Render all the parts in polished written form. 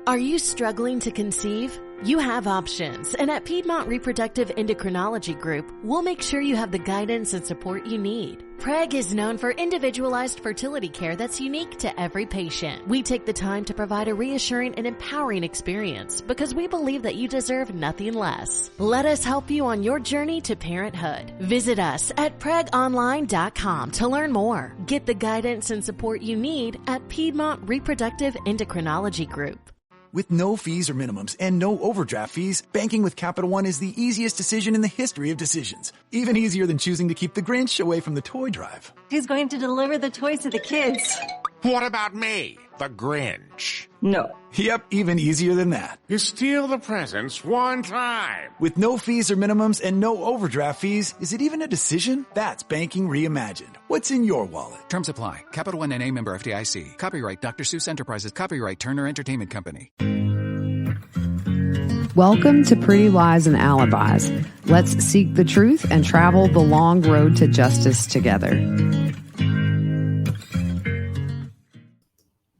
Are you struggling to conceive? You have options, and at Piedmont Reproductive Endocrinology Group, we'll make sure you have the guidance and support you need. PREG is known for individualized fertility care that's unique to every patient. We take the time to provide a reassuring and empowering experience because we believe that you deserve nothing less. Let us help you on your journey to parenthood. Visit us at pregonline.com to learn more. Get the guidance and support you need at Piedmont Reproductive Endocrinology Group. With no fees or minimums and no overdraft fees, banking with Capital One is the easiest decision in the history of decisions. Even easier than choosing to keep the Grinch away from the toy drive. Who's going to deliver the toys to the kids? What about me, the Grinch? No. Yep, even easier than that. You steal the presents one time. With no fees or minimums and no overdraft fees, is it even a decision? That's banking reimagined. What's in your wallet? Terms apply. Capital One NA, member FDIC. Copyright Dr. Seuss Enterprises. Copyright Turner Entertainment Company. Welcome to Pretty Lies and Alibis. Let's seek the truth and travel the long road to justice together.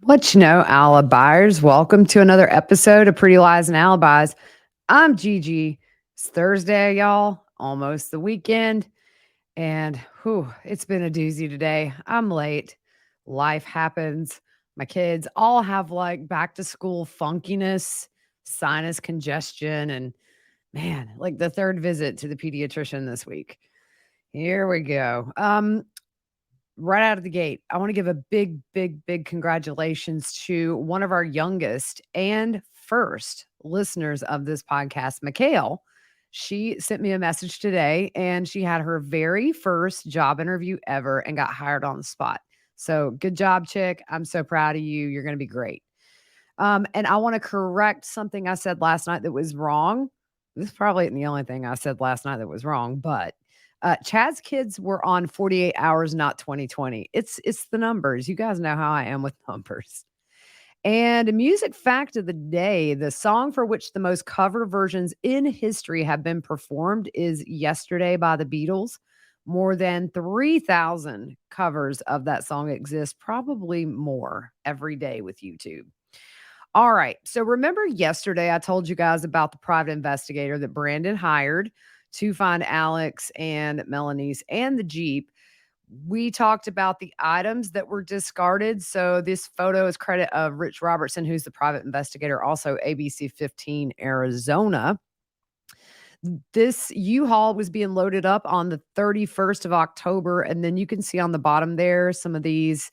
What you know, Alibis. Welcome to another episode of Pretty Lies and Alibis. I'm Gigi. It's Thursday, y'all. Almost the weekend. And it's been a doozy today. I'm late. Life happens. My kids all have like back to school funkiness, sinus congestion, and man, like the third visit to the pediatrician this week. Here we go. Right out of the gate, I want to give a big congratulations to one of our youngest and first listeners of this podcast, Mikhail. She sent me a message today and she had her very first job interview ever and got hired on the spot. So good job, chick. I'm so proud of you. You're going to be great. And I want to correct something I said last night that was wrong. This is probably the only thing I said last night that was wrong, but Chad's kids were on 48 hours, not 2020. It's the numbers. You guys know how I am with numbers. And a music fact of the day, the song for which the most cover versions in history have been performed is Yesterday by the Beatles. More than 3,000 covers of that song exist, probably more every day with YouTube. All right. So remember yesterday I told you guys about the private investigator that Brandon hired to find Alex and Melaniece and the Jeep. We talked about the items that were discarded. So this photo is credit of Rich Robertson, who's the private investigator, also ABC 15 Arizona. This U-Haul was being loaded up on the 31st of October. And then you can see on the bottom there some of these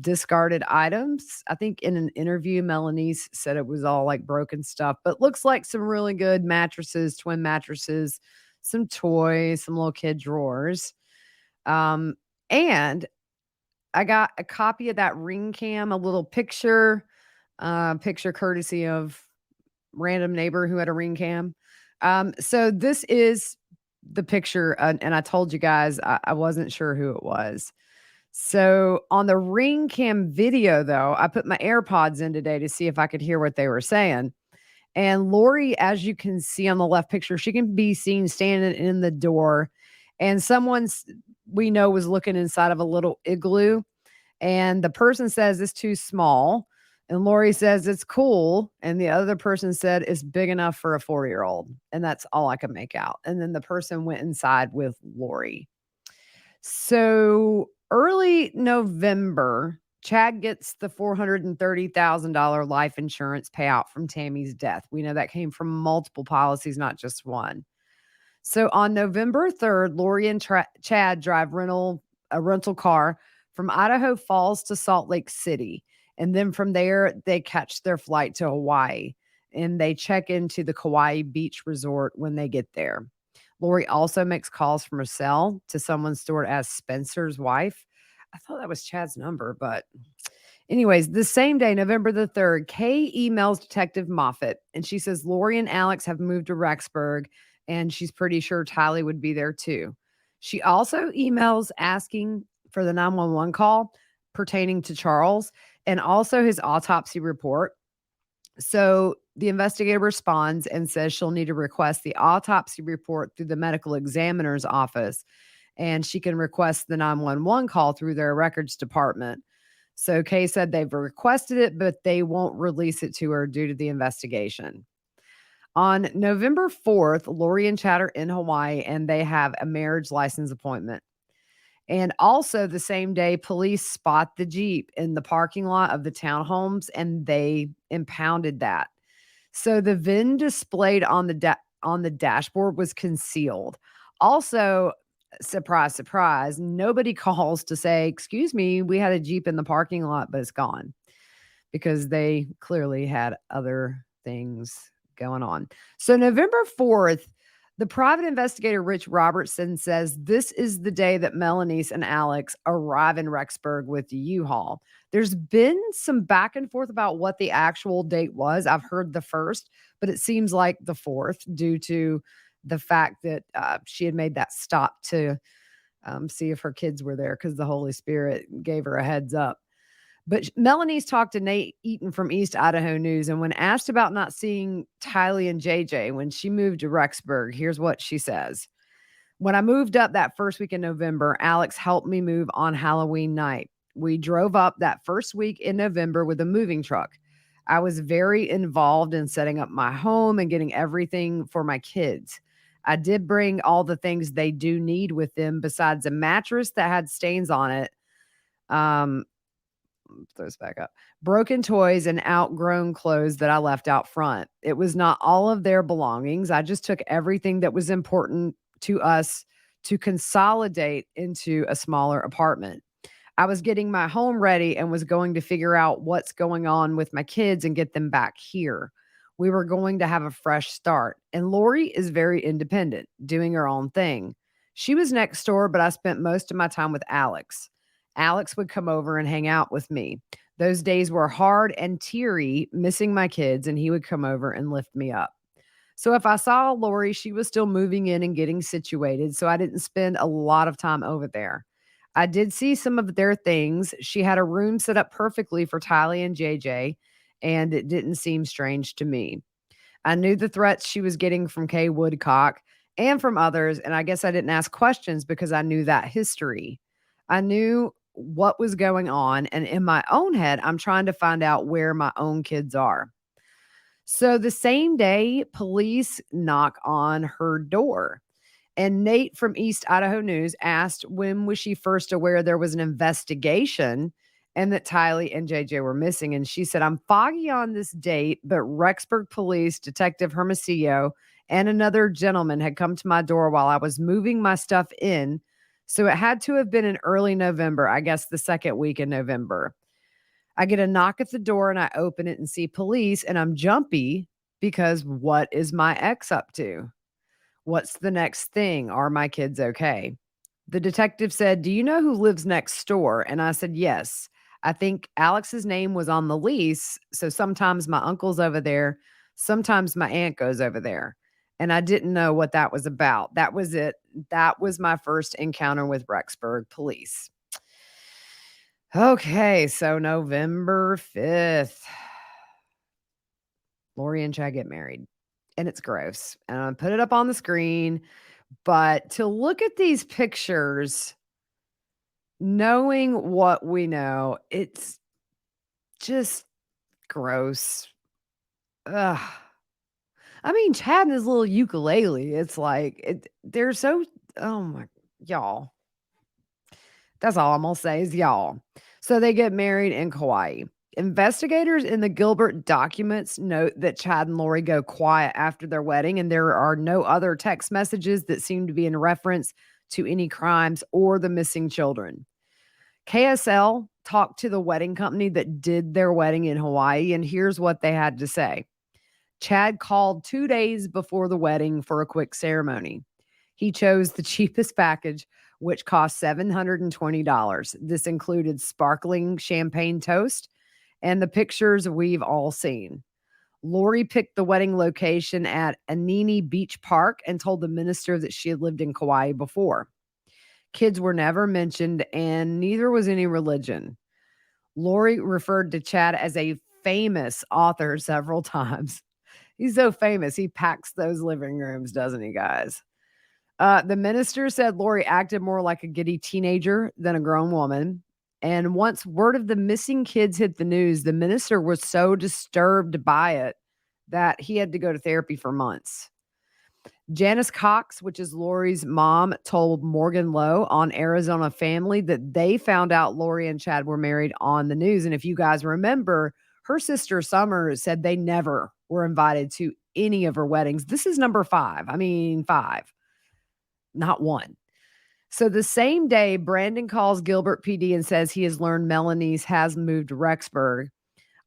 discarded items. I think in an interview, Melaniece said it was all like broken stuff, but looks like some really good mattresses, twin mattresses, some toys, some little kid drawers. And I got a copy of that ring cam, a little picture courtesy of random neighbor who had a ring cam. So this is the picture. And I told you guys, I wasn't sure who it was. So on the ring cam video, though, I put my AirPods in today to see if I could hear what they were saying. And Lori, as you can see on the left picture, she can be seen standing in the door. And we know was looking inside of a little igloo. And the person says it's too small. And Lori says it's cool. And the other person said it's big enough for a 4-year-old. And that's all I could make out. And then the person went inside with Lori. So early November, Chad gets the $430,000 life insurance payout from Tammy's death. We know that came from multiple policies, not just one. So on November 3rd, Lori and Chad drive a rental car from Idaho Falls to Salt Lake City. And then from there, they catch their flight to Hawaii. And they check into the Kauai Beach Resort when they get there. Lori also makes calls from her cell to someone stored as Spencer's wife. I thought that was Chad's number, but anyways, the same day, November the 3rd, Kay emails Detective Moffitt, and she says Lori and Alex have moved to Rexburg, and she's pretty sure Tylee would be there too. She also emails asking for the 911 call pertaining to Charles and also his autopsy report. So the investigator responds and says she'll need to request the autopsy report through the medical examiner's office, and she can request the 911 call through their records department. So Kay said they've requested it, but they won't release it to her due to the investigation. On November 4th, Lori and Chad are in Hawaii and they have a marriage license appointment. And also the same day, police spot the Jeep in the parking lot of the townhomes and they impounded that. So the VIN displayed on the dashboard was concealed. Also, surprise, surprise, nobody calls to say, "Excuse me, we had a Jeep in the parking lot, but it's gone," because they clearly had other things going on. So November 4th, the private investigator Rich Robertson says this is the day that Melaniece and Alex arrive in Rexburg with the U-Haul. There's been some back and forth about what the actual date was. I've heard the 1st, but it seems like the 4th due to the fact that she had made that stop to see if her kids were there because the Holy Spirit gave her a heads up. But Melaniece talked to Nate Eaton from East Idaho News, and when asked about not seeing Tylee and JJ when she moved to Rexburg, here's what she says. "When I moved up that first week in November, Alex helped me move on Halloween night. We drove up that first week in November with a moving truck. I was very involved in setting up my home and getting everything for my kids. I did bring all the things they do need with them besides a mattress that had stains on it. Throws back up. Broken toys and outgrown clothes that I left out front. It was not all of their belongings. I just took everything that was important to us to consolidate into a smaller apartment. I was getting my home ready and was going to figure out what's going on with my kids and get them back here. We were going to have a fresh start. And Lori is very independent, doing her own thing. She was next door, but I spent most of my time with Alex. Alex would come over and hang out with me. Those days were hard and teary, missing my kids, and he would come over and lift me up. So if I saw Lori, she was still moving in and getting situated, so I didn't spend a lot of time over there. I did see some of their things. She had a room set up perfectly for Tylee and JJ, and it didn't seem strange to me. I knew the threats she was getting from Kay Woodcock and from others, and I guess I didn't ask questions because I knew that history. I knew what was going on, and in my own head, I'm trying to find out where my own kids are." So the same day, police knock on her door. And Nate from East Idaho News asked when was she first aware there was an investigation and that Tylee and JJ were missing. And she said, "I'm foggy on this date, but Rexburg Police Detective Hermosillo and another gentleman had come to my door while I was moving my stuff in. So it had to have been in early November, I guess the second week in November. I get a knock at the door and I open it and see police and I'm jumpy because what is my ex up to? What's the next thing? Are my kids okay?" The detective said, "Do you know who lives next door?" And I said, "Yes. I think Alex's name was on the lease. So sometimes my uncle's over there. Sometimes my aunt goes over there." And I didn't know what that was about. That was it. That was my first encounter with Rexburg police. Okay, so November 5th, Lori and Chad get married. And it's gross. And I put it up on the screen. But to look at these pictures, knowing what we know, it's just gross. Ugh. I mean, Chad and his little ukulele, it's like, they're so, oh my, y'all. That's all I'm going to say is y'all. So they get married in Kauai. Investigators in the Gilbert documents note that Chad and Lori go quiet after their wedding, and there are no other text messages that seem to be in reference to any crimes or the missing children. KSL talked to the wedding company that did their wedding in Hawaii, and here's what they had to say. Chad called 2 days before the wedding for a quick ceremony. He chose the cheapest package, which cost $720. This included sparkling champagne toast and the pictures we've all seen. Lori picked the wedding location at Anini Beach Park and told the minister that she had lived in Kauai before. Kids were never mentioned, and neither was any religion. Lori referred to Chad as a famous author several times. He's so famous, he packs those living rooms, doesn't he, guys? The minister said Lori acted more like a giddy teenager than a grown woman. And once word of the missing kids hit the news, the minister was so disturbed by it that he had to go to therapy for months. Janice Cox, which is Lori's mom, told Morgan Lowe on Arizona Family that they found out Lori and Chad were married on the news. And if you guys remember, her sister Summer said they never were invited to any of her weddings. This is number 5. I mean, 5, not 1. So the same day, Brandon calls Gilbert PD and says he has learned Melaniece has moved to Rexburg.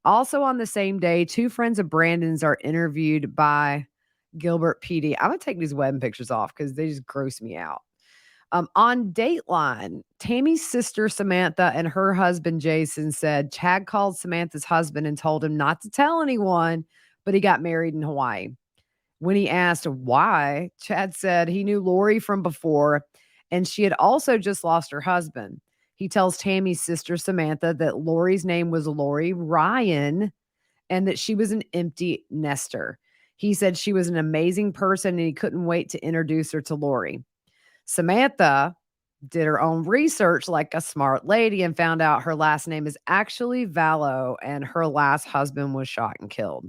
Also on the same day, 2 friends of Brandon's are interviewed by Gilbert PD. I'm going to take these wedding pictures off because they just gross me out. On Dateline, Tammy's sister Samantha and her husband Jason said Chad called Samantha's husband and told him not to tell anyone, but he got married in Hawaii. When he asked why, Chad said he knew Lori from before, and she had also just lost her husband. He tells Tammy's sister Samantha that Lori's name was Lori Ryan and that she was an empty nester. He said she was an amazing person and he couldn't wait to introduce her to Lori. Samantha did her own research like a smart lady and found out her last name is actually Vallow and her last husband was shot and killed.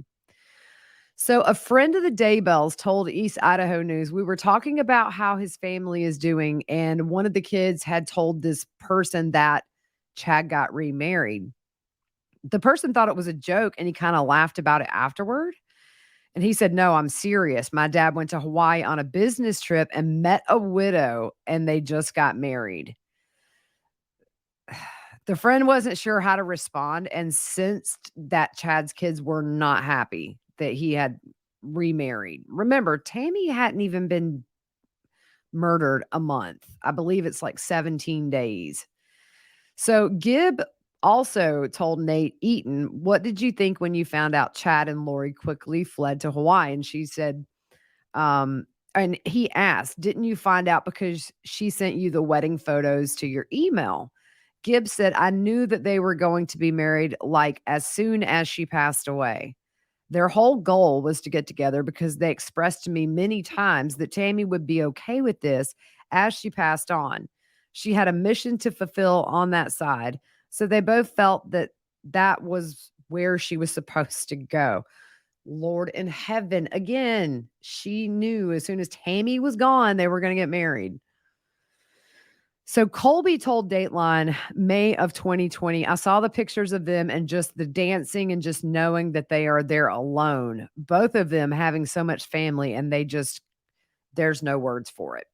So a friend of the Daybells told East Idaho News, we were talking about how his family is doing, and one of the kids had told this person that Chad got remarried. The person thought it was a joke, and he kind of laughed about it afterward. And he said, no, I'm serious. My dad went to Hawaii on a business trip and met a widow, and they just got married. The friend wasn't sure how to respond and sensed that Chad's kids were not happy that he had remarried. Remember, Tammy hadn't even been murdered a month. I believe it's like 17 days. So Gibb also told Nate Eaton, what did you think when you found out Chad and Lori quickly fled to Hawaii? And she said, and he asked, didn't you find out because she sent you the wedding photos to your email? Gibb said, I knew that they were going to be married like as soon as she passed away. Their whole goal was to get together because they expressed to me many times that Tammy would be okay with this as she passed on. She had a mission to fulfill on that side. So they both felt that that was where she was supposed to go. Lord in heaven, again, she knew as soon as Tammy was gone, they were going to get married. So Colby told Dateline May of 2020, I saw the pictures of them and just the dancing and just knowing that they are there alone. Both of them having so much family and there's no words for it.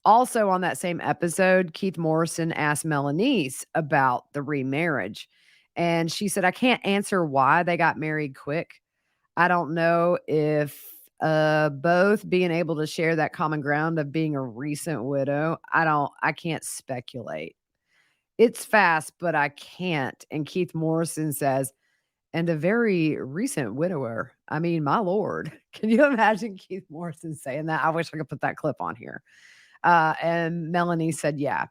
Also on that same episode, Keith Morrison asked Melaniece about the remarriage. And she said, I can't answer why they got married quick. I don't know if both being able to share that common ground of being a recent widow. I can't speculate. It's fast, but I can't. And Keith Morrison says, and a very recent widower. I mean, my Lord, can you imagine Keith Morrison saying that? I wish I could put that clip on here. And Melanie said, yeah.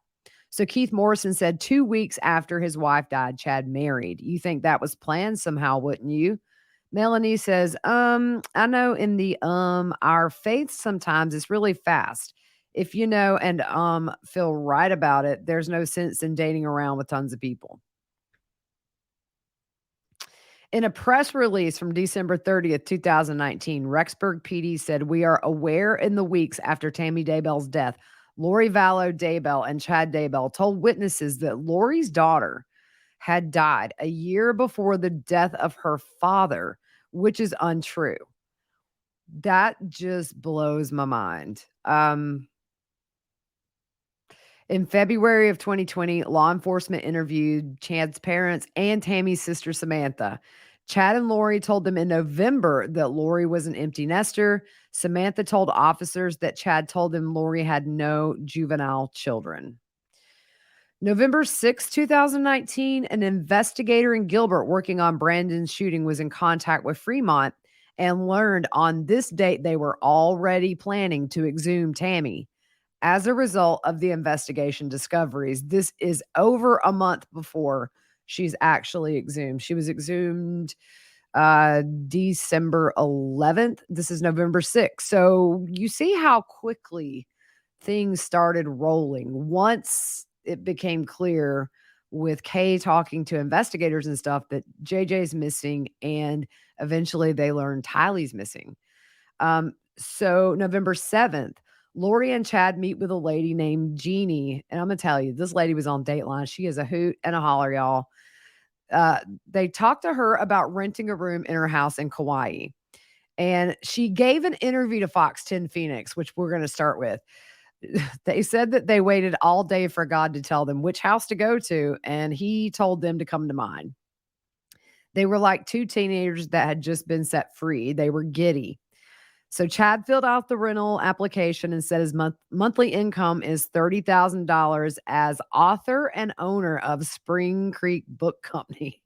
So Keith Morrison said 2 weeks after his wife died, Chad married. You think that was planned somehow, wouldn't you? Melanie says, I know in the our faith sometimes it's really fast. If you know and feel right about it, there's no sense in dating around with tons of people. In a press release from December 30th, 2019, Rexburg PD said, we are aware in the weeks after Tammy Daybell's death, Lori Vallow Daybell and Chad Daybell told witnesses that Lori's daughter had died a year before the death of her father, which is untrue. That just blows my mind. In February of 2020, law enforcement interviewed Chad's parents and Tammy's sister, Samantha. Chad and Lori told them in November that Lori was an empty nester. Samantha told officers that Chad told them Lori had no juvenile children. November 6, 2019, an investigator in Gilbert working on Brandon's shooting was in contact with Fremont and learned on this date they were already planning to exhume Tammy. As a result of the investigation discoveries, this is over a month before she's actually exhumed. She was exhumed December 11th. This is November 6th. So you see how quickly things started rolling once it became clear with Kay talking to investigators and stuff that JJ's missing, and eventually they learn Tylee's missing. So November 7th, Lori and Chad meet with a lady named Jeannie. And I'm going to tell you, this lady was on Dateline. She is a hoot and a holler, y'all. They talked to her about renting a room in her house in Kauai. And she gave an interview to Fox 10 Phoenix, which we're going to start with. They said that they waited all day for God to tell them which house to go to, and he told them to come to mine. They were like two teenagers that had just been set free. They were giddy. So Chad filled out the rental application and said his monthly income is $30,000 as author and owner of Spring Creek Book Company.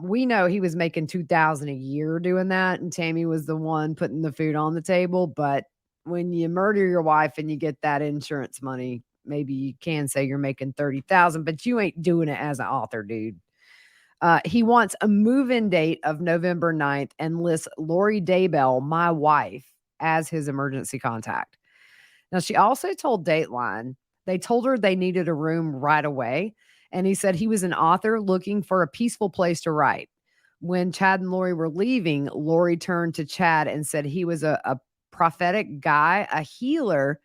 We know he was making $2,000 a year doing that, and Tammy was the one putting the food on the table. But when you murder your wife and you get that insurance money, maybe you can say you're making $30,000, but you ain't doing it as an author, dude. He wants a move-in date of November 9th and lists Lori Daybell, my wife, as his emergency contact. Now, she also told Dateline they told her they needed a room right away. And he said he was an author looking for a peaceful place to write. When Chad and Lori were leaving, Lori turned to Chad and said he was a prophetic guy, a healer,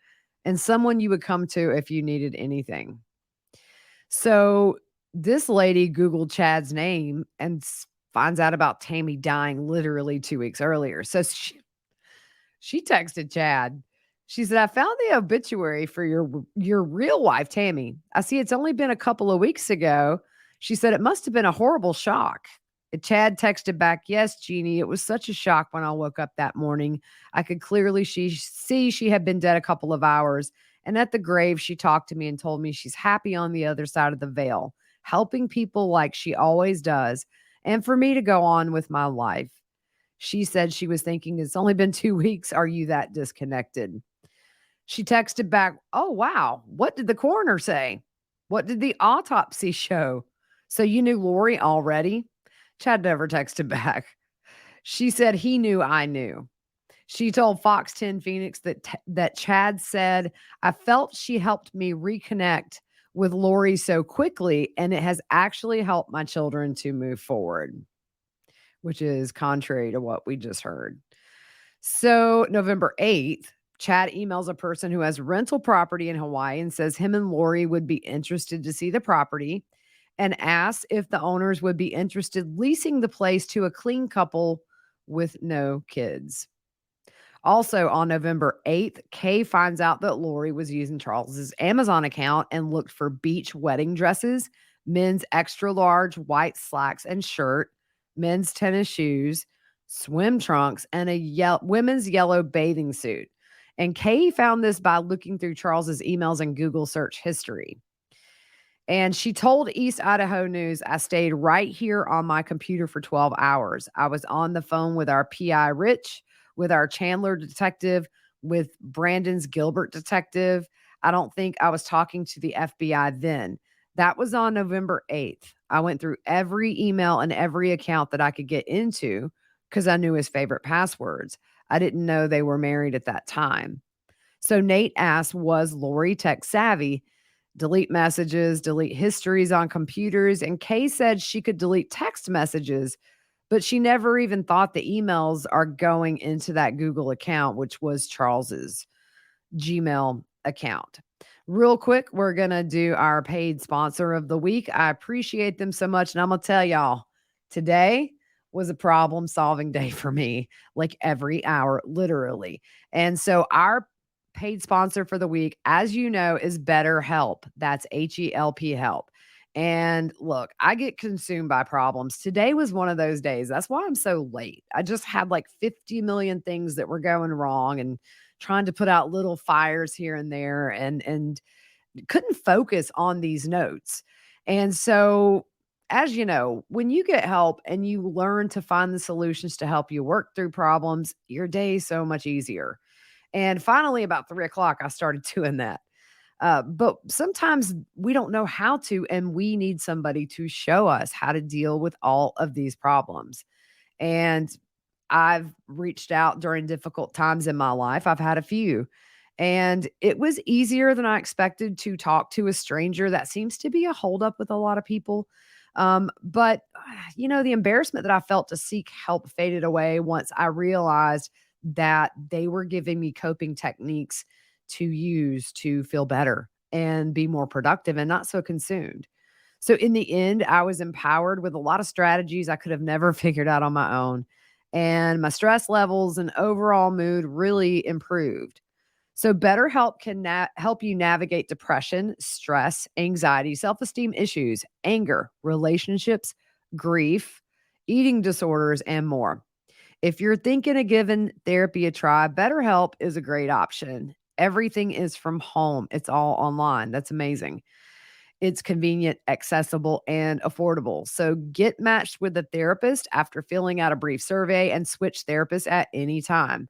and someone you would come to if you needed anything. So this lady Googled Chad's name and finds out about Tammy dying literally 2 weeks earlier. So she texted Chad. She said, I found the obituary for your real wife, Tammy. I see it's only been a couple of weeks ago. She said, it must have been a horrible shock. Chad texted back, yes, Jeannie, it was such a shock when I woke up that morning. I could clearly see she had been dead a couple of hours. And at the grave, she talked to me and told me she's happy on the other side of the veil, helping people like she always does, and for me to go on with my life. She said she was thinking, it's only been 2 weeks. Are you that disconnected? She texted back, oh, wow. What did the coroner say? What did the autopsy show? So you knew Lori already? Chad never texted back. She said he knew I knew. She told Fox 10 Phoenix that Chad said, I felt she helped me reconnect with Lori so quickly, and it has actually helped my children to move forward, which is contrary to what we just heard. So November 8th, Chad emails a person who has rental property in Hawaii and says him and Lori would be interested to see the property, and asks if the owners would be interested leasing the place to a clean couple with no kids. Also on November 8th, Kay finds out that Lori was using Charles's Amazon account and looked for beach wedding dresses, men's extra large white slacks and shirt, men's tennis shoes, swim trunks, and a women's yellow bathing suit. And Kay found this by looking through Charles's emails and Google search history. And she told East Idaho News, I stayed right here on my computer for 12 hours. I was on the phone with our PI Rich, with our Chandler detective, with Brandon's Gilbert detective. I don't think I was talking to the FBI then. That was on November 8th. I went through every email and every account that I could get into because I knew his favorite passwords. I didn't know they were married at that time. So Nate asked, was Lori tech savvy? Delete messages, delete histories on computers. And Kay said she could delete text messages, but she never even thought the emails are going into that Google account, which was Charles's Gmail account. Real quick, we're going to do our paid sponsor of the week. I appreciate them so much. And I'm going to tell y'all, today was a problem solving day for me, like every hour, literally. And so our paid sponsor for the week, as you know, is BetterHelp. That's HELP help. And look, I get consumed by problems. Today was one of those days. That's why I'm so late. I just had like 50 million things that were going wrong and trying to put out little fires here and there and couldn't focus on these notes. And so, as you know, when you get help and you learn to find the solutions to help you work through problems, your day is so much easier. And finally, about 3:00, I started doing that. But sometimes we don't know how to, and we need somebody to show us how to deal with all of these problems. And I've reached out during difficult times in my life. I've had a few. And it was easier than I expected to talk to a stranger. That seems to be a holdup with a lot of people. But, the embarrassment that I felt to seek help faded away once I realized that they were giving me coping techniques to use to feel better and be more productive and not so consumed. So, in the end, I was empowered with a lot of strategies I could have never figured out on my own. And my stress levels and overall mood really improved. So, BetterHelp can help you navigate depression, stress, anxiety, self esteem issues, anger, relationships, grief, eating disorders, and more. If you're thinking of giving therapy a try, BetterHelp is a great option. Everything is from home, it's all online. That's amazing. It's convenient, accessible, and affordable. So, get matched with a therapist after filling out a brief survey and switch therapists at any time.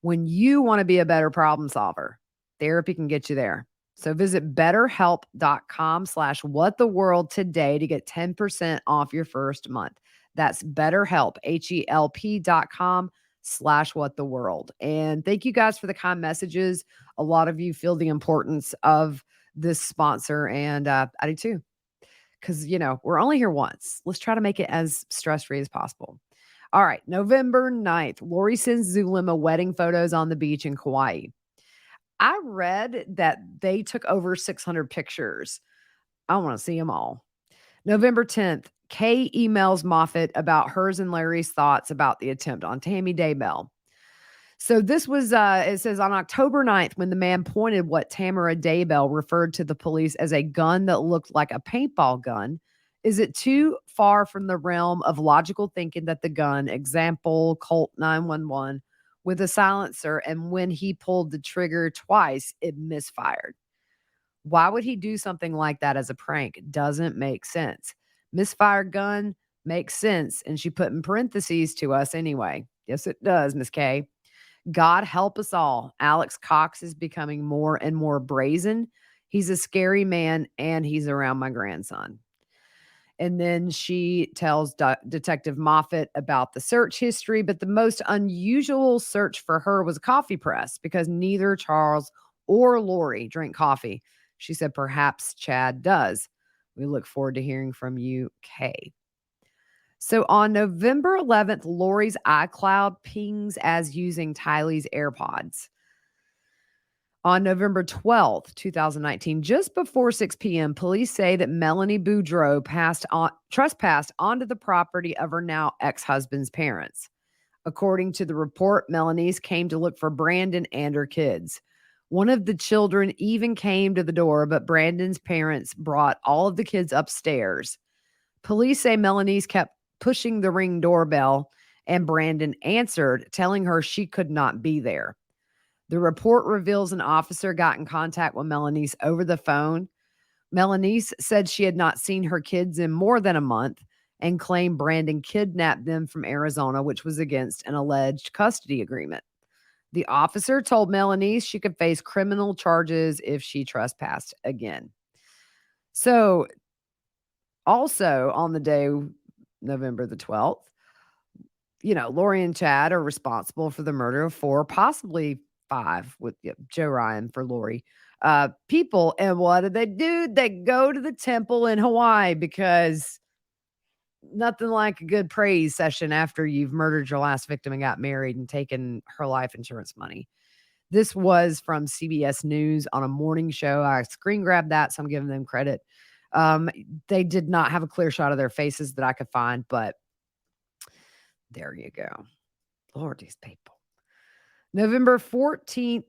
When you want to be a better problem solver, therapy can get you there. So visit betterhelp.com/whattheworld today to get 10% off your first month. That's BetterHelp, HELP.com/whattheworld. And thank you guys for the kind messages. A lot of you feel the importance of this sponsor, and I do too. Because, we're only here once. Let's try to make it as stress-free as possible. All right, November 9th, Lori sends Zulema wedding photos on the beach in Kauai. I read that they took over 600 pictures. I want to see them all. November 10th, Kay emails Moffat about hers and Larry's thoughts about the attempt on Tammy Daybell. So this was, it says on October 9th, when the man pointed what Tamara Daybell referred to the police as a gun that looked like a paintball gun. Is it too far from the realm of logical thinking that the gun, example, Colt 911, with a silencer, and when he pulled the trigger twice, it misfired? Why would he do something like that as a prank? Doesn't make sense. Misfired gun makes sense, and she put in parentheses to us anyway. Yes, it does, Miss K. God help us all. Alex Cox is becoming more and more brazen. He's a scary man, and he's around my grandson. And then she tells Detective Moffat about the search history, but the most unusual search for her was a coffee press because neither Charles or Lori drink coffee. She said perhaps Chad does. We look forward to hearing from you, Kay. So on November 11th, Lori's iCloud pings as using Tylee's AirPods. On November 12th, 2019, just before 6 p.m., police say that Melanie Boudreau trespassed onto the property of her now ex-husband's parents. According to the report, Melaniece came to look for Brandon and her kids. One of the children even came to the door, but Brandon's parents brought all of the kids upstairs. Police say Melaniece kept pushing the ring doorbell, and Brandon answered, telling her she could not be there. The report reveals an officer got in contact with Melaniece over the phone. Melaniece said she had not seen her kids in more than a month and claimed Brandon kidnapped them from Arizona, which was against an alleged custody agreement. The officer told Melaniece she could face criminal charges if she trespassed again. So, also on the day, November the 12th, Lori and Chad are responsible for the murder of 4, possibly 5 with Joe Ryan for Lori, people. And what do? They go to the temple in Hawaii because nothing like a good praise session after you've murdered your last victim and got married and taken her life insurance money. This was from CBS News on a morning show. I screen grabbed that, so I'm giving them credit. They did not have a clear shot of their faces that I could find, but there you go. Lord, these people. November 14th,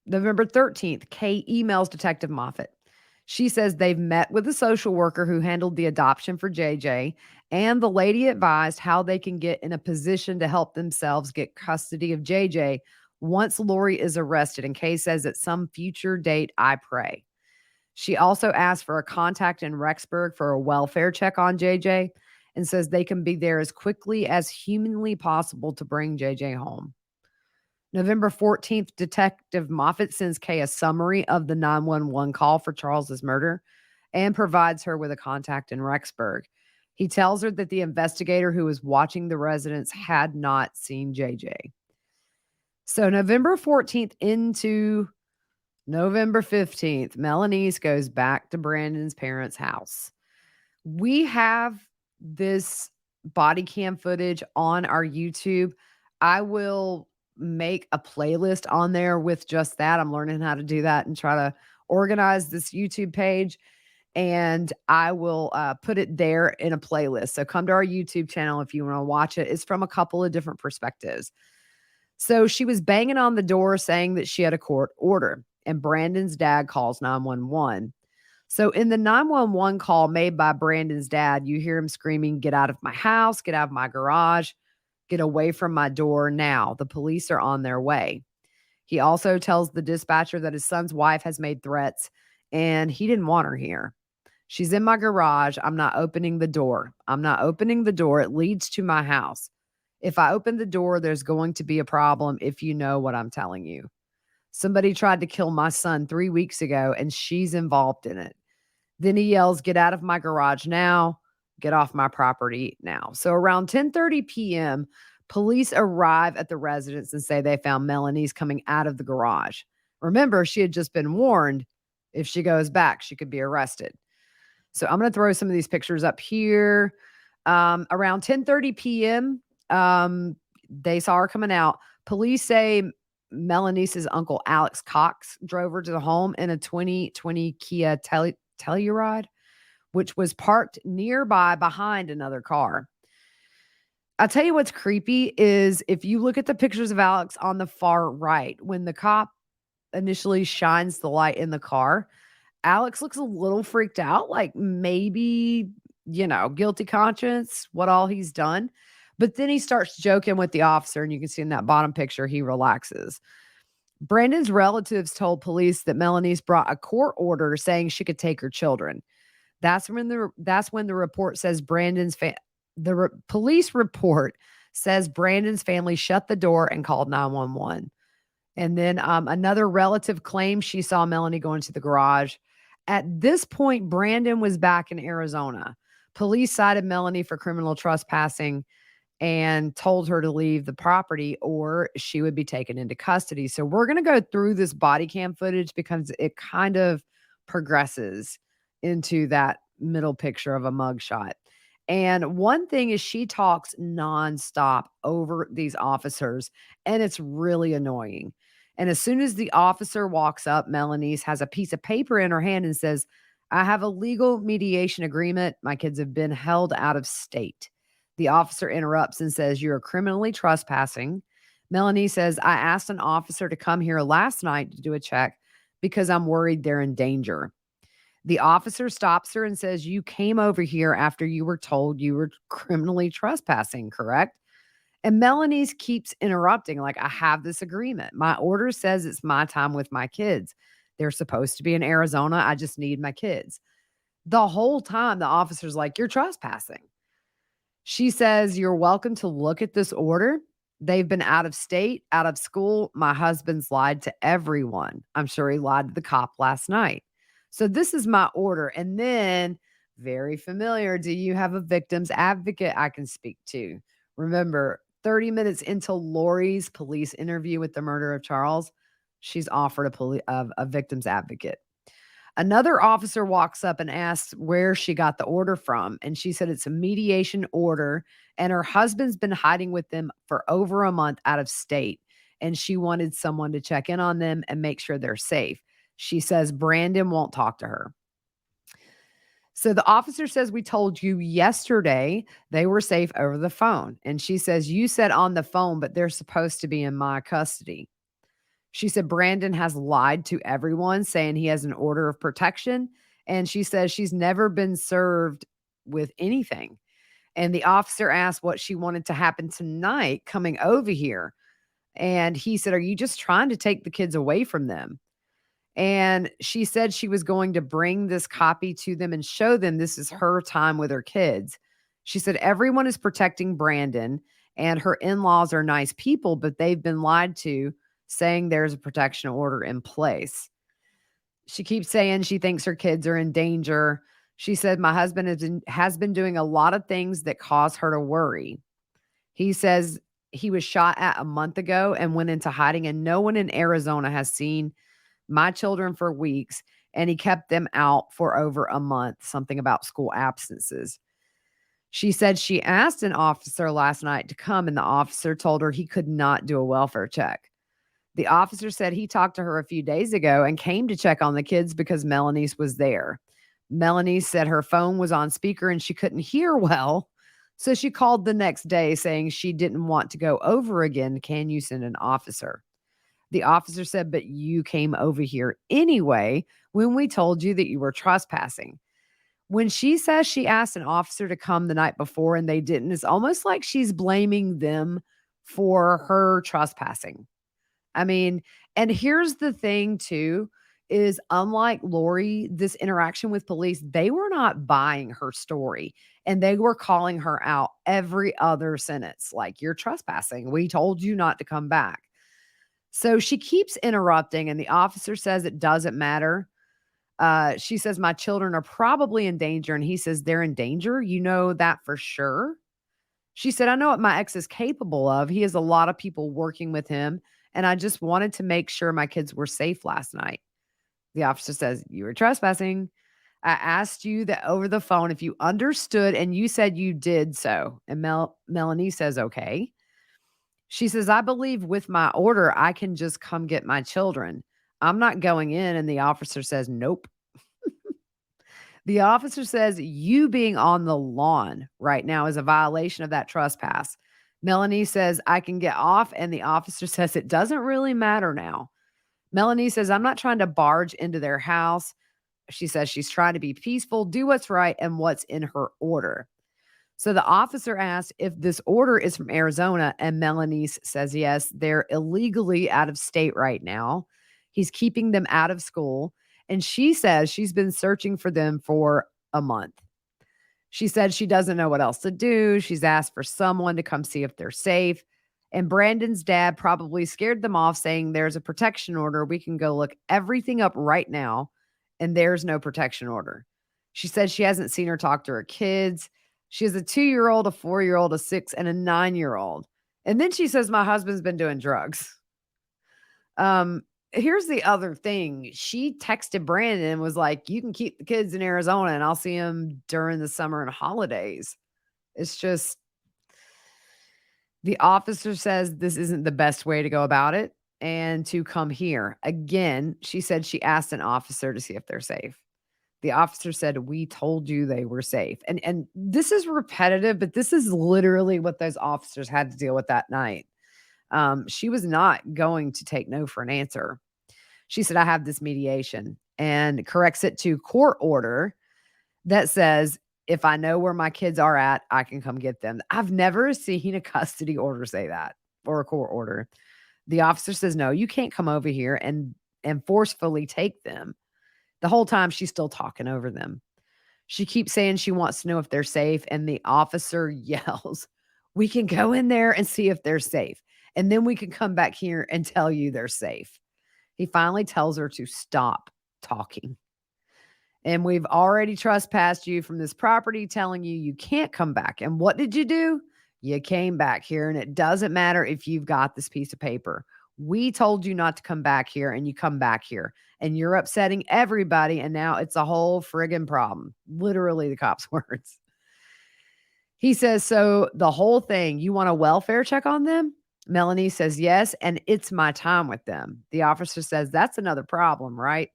November 13th, Kay emails Detective Moffat. She says they've met with the social worker who handled the adoption for JJ, and the lady advised how they can get in a position to help themselves get custody of JJ once Lori is arrested. And Kay says at some future date, I pray. She also asked for a contact in Rexburg for a welfare check on JJ and says they can be there as quickly as humanly possible to bring JJ home. November 14th, Detective Moffat sends Kay a summary of the 911 call for Charles's murder and provides her with a contact in Rexburg. He tells her that the investigator who was watching the residence had not seen JJ. So November 14th into November 15th, Melaniece goes back to Brandon's parents' house. We have this body cam footage on our YouTube. I will make a playlist on there with just that. I'm learning how to do that and try to organize this YouTube page. And I will put it there in a playlist. So come to our YouTube channel if you want to watch it. It's from a couple of different perspectives. So she was banging on the door saying that she had a court order, and Brandon's dad calls 911. So in the 911 call made by Brandon's dad, you hear him screaming, "Get out of my house, get out of my garage, get away from my door now. The police are on their way." He also tells the dispatcher that his son's wife has made threats and he didn't want her here. "She's in my garage. I'm not opening the door. I'm not opening the door. It leads to my house. If I open the door, there's going to be a problem if you know what I'm telling you. Somebody tried to kill my son 3 weeks ago and she's involved in it." Then he yells, "Get out of my garage now. Get off my property now." So around 10:30 p.m., police arrive at the residence and say they found Melaniece coming out of the garage. Remember, she had just been warned if she goes back, she could be arrested. So I'm going to throw some of these pictures up here. Around 10:30 p.m., they saw her coming out. Police say Melaniece's uncle, Alex Cox, drove her to the home in a 2020 Kia Telluride, which was parked nearby behind another car. I'll tell you what's creepy is if you look at the pictures of Alex on the far right, when the cop initially shines the light in the car, Alex looks a little freaked out, like maybe, guilty conscience, what all he's done. But then he starts joking with the officer, and you can see in that bottom picture, he relaxes. Brandon's relatives told police that Melaniece brought a court order saying she could take her children. That's when the report says police report says Brandon's family shut the door and called 911. And then another relative claimed she saw Melanie go into the garage. At this point, Brandon was back in Arizona. Police cited Melanie for criminal trespassing and told her to leave the property or she would be taken into custody. So we're going to go through this body cam footage because it kind of progresses into that middle picture of a mugshot. And one thing is she talks nonstop over these officers, and it's really annoying. And as soon as the officer walks up, Melaniece has a piece of paper in her hand and says, "I have a legal mediation agreement. My kids have been held out of state." The officer interrupts and says, "You're criminally trespassing." Melaniece says, "I asked an officer to come here last night to do a check because I'm worried they're in danger." The officer stops her and says, "You came over here after you were told you were criminally trespassing, correct?" And Melaniece keeps interrupting, like, "I have this agreement. My order says it's my time with my kids. They're supposed to be in Arizona. I just need my kids." The whole time, the officer's like, "You're trespassing." She says, "You're welcome to look at this order. They've been out of state, out of school. My husband's lied to everyone. I'm sure he lied to the cop last night. So this is my order." And then, very familiar, "Do you have a victim's advocate I can speak to?" Remember, 30 minutes into Lori's police interview with the murder of Charles, she's offered a victim's advocate. Another officer walks up and asks where she got the order from. And she said it's a mediation order. And her husband's been hiding with them for over a month out of state. And she wanted someone to check in on them and make sure they're safe. She says Brandon won't talk to her. So the officer says, "We told you yesterday they were safe over the phone." And she says, "You said on the phone, but they're supposed to be in my custody." She said Brandon has lied to everyone, saying he has an order of protection. And she says she's never been served with anything. And the officer asked what she wanted to happen tonight coming over here. And he said, "Are you just trying to take the kids away from them?" And she said she was going to bring this copy to them and show them this is her time with her kids. She said everyone is protecting Brandon and her in-laws are nice people, but they've been lied to, saying there's a protection order in place. She keeps saying she thinks her kids are in danger. She said, "My husband has been doing a lot of things that cause her to worry." He says He was shot at a month ago and went into hiding, and no one in Arizona has seen my children for weeks, and he kept them out for over a month, something about school absences. She said she asked an officer last night to come, and the officer told her he could not do a welfare check. The officer said he talked to her a few days ago and came to check on the kids because Melaniece was there. Melaniece said her phone was on speaker and she couldn't hear well, so she called the next day saying she didn't want to go over again. Can you send an officer? The officer said, but you came over here anyway when we told you that you were trespassing. When she says she asked an officer to come the night before and they didn't, it's almost like she's blaming them for her trespassing. I mean, and here's the thing too, is unlike Lori, this interaction with police, they were not buying her story and they were calling her out every other sentence. Like, you're trespassing. We told you not to come back. So she keeps interrupting and the officer says it doesn't matter. She says, my children are probably in danger. And he says, they're in danger. You know that for sure. She said, I know what my ex is capable of. He has a lot of people working with him. And I just wanted to make sure my kids were safe last night. The officer says, you were trespassing. I asked you that over the phone if you understood, and you said you did so. And Melanie says, okay. She says, I believe with my order, I can just come get my children. I'm not going in. And the officer says, nope. The officer says you being on the lawn right now is a violation of that trespass. Melanie says, I can get off. And the officer says, it doesn't really matter now. Melanie says, I'm not trying to barge into their house. She says she's trying to be peaceful, do what's right, and what's in her order. So the officer asked if this order is from Arizona, and Melaniece says yes, they're illegally out of state right now. He's keeping them out of school. And she says she's been searching for them for a month. She said she doesn't know what else to do. She's asked for someone to come see if they're safe. And Brandon's dad probably scared them off, saying there's a protection order. We can go look everything up right now. And there's no protection order. She said she hasn't seen her talk to her kids. She has a 2-year-old, a 4-year-old, a 6, and a 9-year-old. And then she says, my husband's been doing drugs. Here's the other thing. She texted Brandon and was like, you can keep the kids in Arizona and I'll see them during the summer and holidays. It's just, the officer says this isn't the best way to go about it and to come here. Again, she said she asked an officer to see if they're safe. The officer said, we told you they were safe. And this is repetitive, but this is literally what those officers had to deal with that night. She was not going to take no for an answer. She said, I have this mediation, and corrects it to court order that says, if I know where my kids are at, I can come get them. I've never seen a custody order say that, or a court order. The officer says, no, you can't come over here and forcefully take them. The whole time she's still talking over them. She keeps saying she wants to know if they're safe. And the officer yells, we can go in there and see if they're safe. And then we can come back here and tell you they're safe. He finally tells her to stop talking. And we've already trespassed you from this property, telling you you can't come back. And what did you do? You came back here, and it doesn't matter if you've got this piece of paper. We told you not to come back here, and you come back here. And you're upsetting everybody, and now it's a whole friggin' problem. Literally the cop's words. He says, so the whole thing, you want a welfare check on them? Melanie says yes, and it's my time with them. The officer says, that's another problem, right?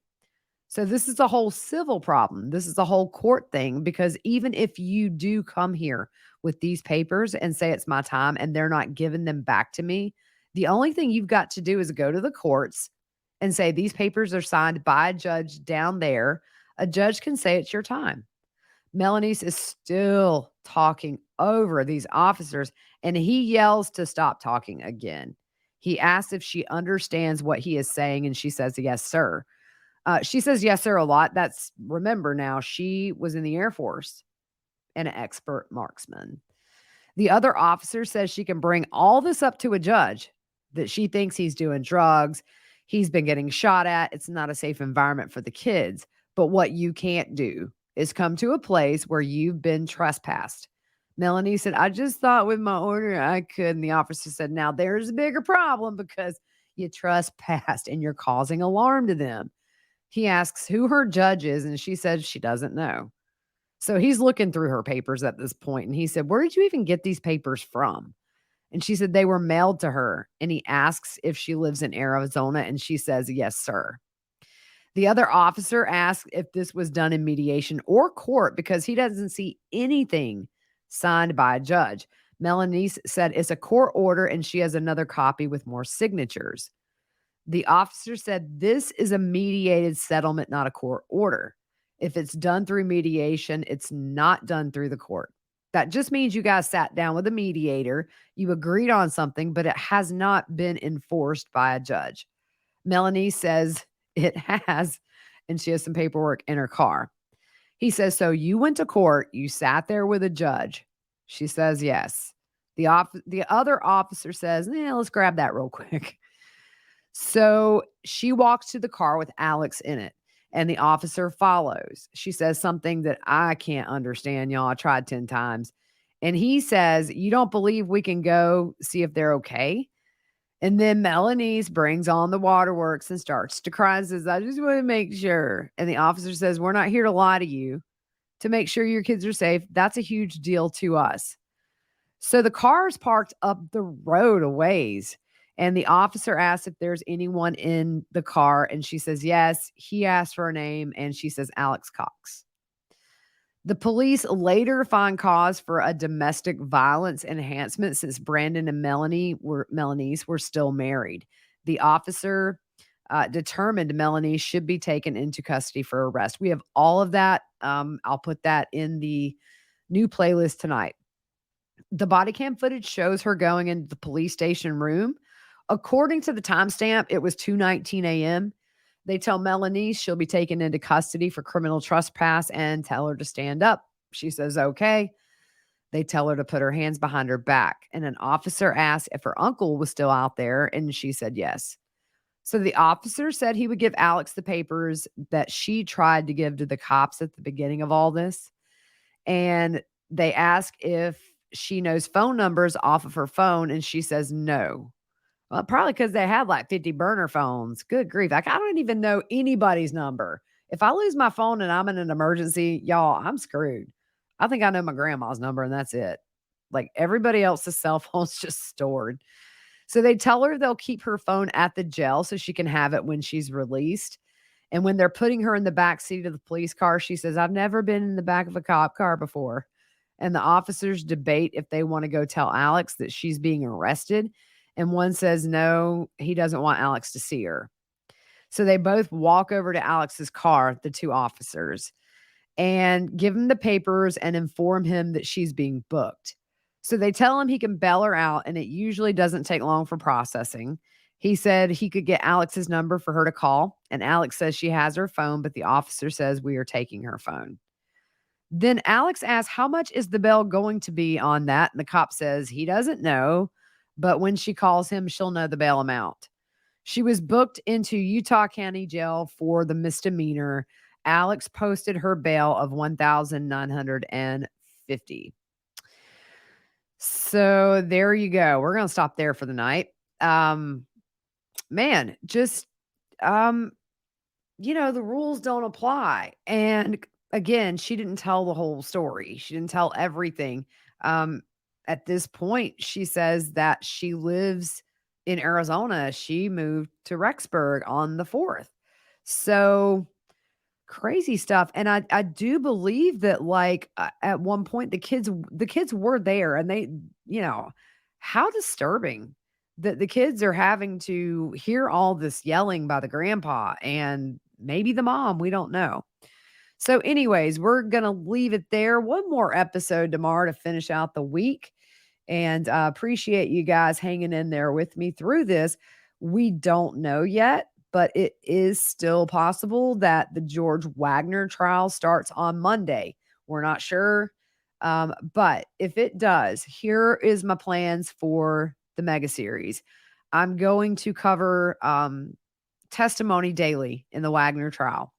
So this is a whole civil problem. This is a whole court thing, because even if you do come here with these papers and say it's my time and they're not giving them back to me, the only thing you've got to do is go to the courts and say these papers are signed by a judge down there. A judge can say it's your time. Melaniece is still talking over these officers, and he yells to stop talking again. He asks if she understands what he is saying, and she says, yes, sir. She says, yes, sir, a lot. Remember now, she was in the Air Force and an expert marksman. The other officer says she can bring all this up to a judge, that she thinks he's doing drugs. He's been getting shot at. It's not a safe environment for the kids. But what you can't do is come to a place where you've been trespassed. Melanie said, I just thought with my order I could. And the officer said, now there's a bigger problem because you trespassed and you're causing alarm to them. He asks who her judge is, and she says she doesn't know. So he's looking through her papers at this point, and he said, where did you even get these papers from? And she said they were mailed to her. And he asks if she lives in Arizona, and she says, yes, sir. The other officer asks if this was done in mediation or court because he doesn't see anything signed by a judge. Melaniece said it's a court order and she has another copy with more signatures. The officer said this is a mediated settlement, not a court order. If it's done through mediation, it's not done through the court. That just means you guys sat down with a mediator, you agreed on something, but it has not been enforced by a judge. Melanie says it has, and she has some paperwork in her car. He says, so you went to court, you sat there with a judge. She says, yes. The other officer says, let's grab that real quick. So she walks to the car with Alex in it, and the officer follows. She says something that I can't understand, y'all. I tried 10 times. And he says, you don't believe we can go see if they're okay? And then Melaniece brings on the waterworks and starts to cry and says, I just want to make sure. And the officer says, we're not here to lie to you, to make sure your kids are safe. That's a huge deal to us. So the car is parked up the road a ways. And the officer asks if there's anyone in the car. And she says, yes. He asks for a name. And she says, Alex Cox. The police later find cause for a domestic violence enhancement since Brandon and Melaniece were still married. The officer determined Melaniece should be taken into custody for arrest. We have all of that. I'll put that in the new playlist tonight. The body cam footage shows her going into the police station room. According to the timestamp, it was 2:19 a.m. They tell Melaniece she'll be taken into custody for criminal trespass and tell her to stand up. She says, okay. They tell her to put her hands behind her back. And an officer asked if her uncle was still out there, and she said yes. So the officer said he would give Alex the papers that she tried to give to the cops at the beginning of all this. And they ask if she knows phone numbers off of her phone, and she says no. Well, probably because they had like 50 burner phones. Good grief. Like, I don't even know anybody's number. If I lose my phone and I'm in an emergency, y'all, I'm screwed. I think I know my grandma's number and that's it. Like, everybody else's cell phone's just stored. So they tell her they'll keep her phone at the jail so she can have it when she's released. And when they're putting her in the back seat of the police car, she says, I've never been in the back of a cop car before. And the officers debate if they want to go tell Alex that she's being arrested. And one says, no, he doesn't want Alex to see her. So they both walk over to Alex's car, the two officers, and give him the papers and inform him that she's being booked. So they tell him he can bail her out, and it usually doesn't take long for processing. He said he could get Alex's number for her to call, and Alex says she has her phone, but the officer says we are taking her phone. Then Alex asks, how much is the bail going to be on that? And the cop says he doesn't know. But when she calls him, she'll know the bail amount. She was booked into Utah County Jail for the misdemeanor. Alex posted her bail of $1,950. So there you go. We're going to stop there for the night. Man, just, the rules don't apply. And again, she didn't tell the whole story. She didn't tell everything. At this point, she says that she lives in Arizona. She moved to Rexburg on the 4th. So crazy stuff. And I do believe that, like, at one point the kids were there, and they, how disturbing that the kids are having to hear all this yelling by the grandpa and maybe the mom. We don't know. So anyways, we're going to leave it there. One more episode tomorrow to finish out the week. And appreciate you guys hanging in there with me through this. We don't know yet, but it is still possible that the George Wagner trial starts on Monday. We're not sure. But if it does, here is my plans for the mega series. I'm going to cover testimony daily in the Wagner trial.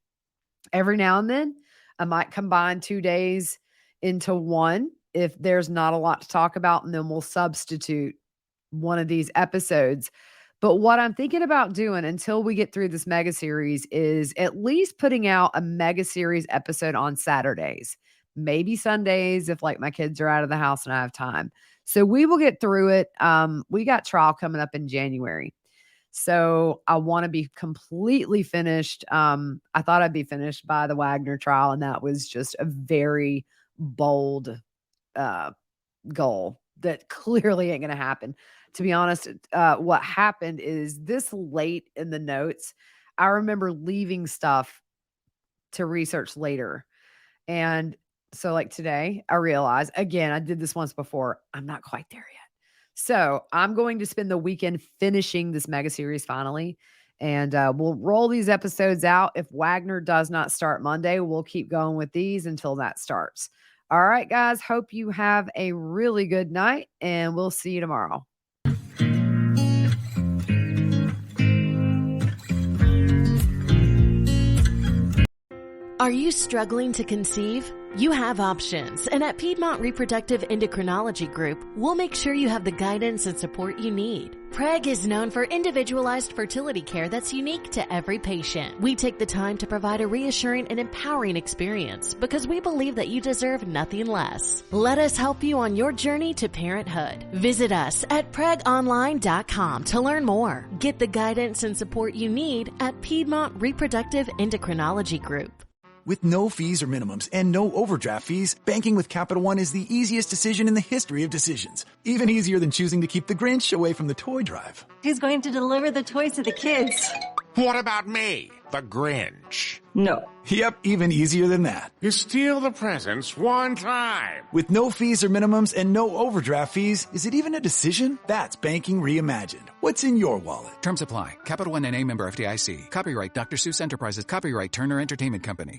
Every now and then, I might combine 2 days into one if there's not a lot to talk about, and then we'll substitute one of these episodes. But what I'm thinking about doing until we get through this mega series is at least putting out a mega series episode on Saturdays, maybe Sundays if like my kids are out of the house and I have time. So we will get through it. We got trial coming up in January. So I want to be completely finished. I thought I'd be finished by the Wagner trial, and that was just a very bold goal that clearly ain't going to happen. To be honest, what happened is this late in the notes, I remember leaving stuff to research later. And so like today, I realized, again, I did this once before, I'm not quite there yet. So I'm going to spend the weekend finishing this mega series finally. And we'll roll these episodes out. If Wagner does not start Monday, we'll keep going with these until that starts. All right, guys. Hope you have a really good night, and we'll see you tomorrow. Are you struggling to conceive? You have options, and at Piedmont Reproductive Endocrinology Group, we'll make sure you have the guidance and support you need. PREG is known for individualized fertility care that's unique to every patient. We take the time to provide a reassuring and empowering experience because we believe that you deserve nothing less. Let us help you on your journey to parenthood. Visit us at pregonline.com to learn more. Get the guidance and support you need at Piedmont Reproductive Endocrinology Group. With no fees or minimums and no overdraft fees, banking with Capital One is the easiest decision in the history of decisions. Even easier than choosing to keep the Grinch away from the toy drive. Who's going to deliver the toys to the kids? What about me, the Grinch? No. Yep, even easier than that. You steal the presents one time. With no fees or minimums and no overdraft fees, is it even a decision? That's banking reimagined. What's in your wallet? Terms apply. Capital One NA, member FDIC. Copyright Dr. Seuss Enterprises. Copyright Turner Entertainment Company.